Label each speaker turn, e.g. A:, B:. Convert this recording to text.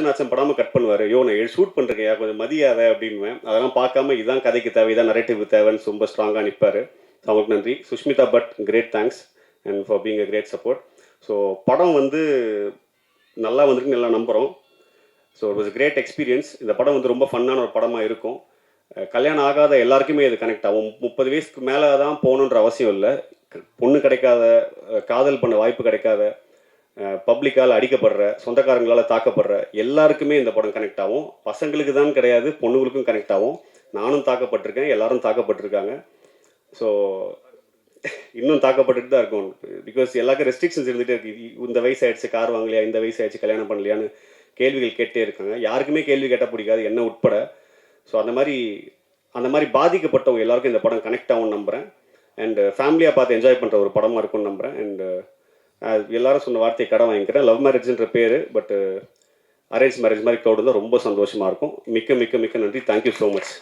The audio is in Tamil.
A: நாச்சம் படாமல் கட் பண்ணுவார். யோ நான் ஷூட் பண்ணுறேன் கொஞ்சம் மதியாத அப்படின்வேன். அதெல்லாம் பார்க்காம இதான் கதைக்கு தேவை, இதான் நரேட்டிவ் தேவைன்னு ரொம்ப ஸ்ட்ராங்காக நிற்பார். அவங்களுக்கு நன்றி. Sushmita but great thanks and for being a great support. So படம் வந்து நல்லா வந்திருக்குன்னு எல்லாம் நம்புகிறோம். So it was great experience. இந்த படம் வந்து ரொம்ப ஃபன்னான ஒரு படமாக இருக்கும். கல்யாணம் ஆகாத எல்லாருக்குமே இது கனெக்ட் ஆகும். 30 வயசுக்கு மேலே தான் போகணுன்ற அவசியம் இல்லை. பொண்ணு கிடைக்காத, காதல் பண்ண வாய்ப்பு கிடைக்காத, பப்ளிக்கால் அடிக்கப்படுற, சொந்தக்காரங்களால் தாக்கப்படுற எல்லாருக்குமே இந்த படம் கனெக்ட் ஆகும். பசங்களுக்கு தான் கிடையாது, பொண்ணுங்களுக்கும் கனெக்ட் ஆகும். நானும் தாக்கப்பட்டிருக்கேன், எல்லாரும் தாக்கப்பட்டிருக்காங்க. ஸோ இன்னும் தாக்கப்பட்டுட்டு தான் இருக்கும். பிகாஸ் எல்லாருக்கும் ரெஸ்ட்ரிக்ஷன்ஸ் இருந்துகிட்டே இருக்கு. இந்த வயசு ஆயிடுச்சு கார் வாங்கலையா, இந்த வயசு ஆயிடுச்சு கல்யாணம் பண்ணலையான்னு கேள்விகள் கேட்டே இருக்காங்க. யாருக்குமே கேள்வி கேட்டால் பிடிக்காது, என்ன உட்பட. ஸோ அந்த மாதிரி பாதிக்கப்பட்டவங்க எல்லாருக்கும் இந்த படம் கனெக்ட் ஆகும்னு நம்புகிறேன். அண்ட் ஃபேமிலியாக பார்த்து என்ஜாய் பண்ணுற ஒரு படமாக இருக்கும்னு நம்புகிறேன். அண்ட் எல்லாரும் சொன்ன வார்த்தையை கடன் வாங்கிக்கிறேன். லவ் மேரேஜ்ன்ற பேர், பட் அரேஞ்ச் மேரேஜ் மாதிரி க்ரௌடு தான் ரொம்ப சந்தோஷமாக இருக்கும். மிக்க மிக்க மிக்க நன்றி. Thank you so much.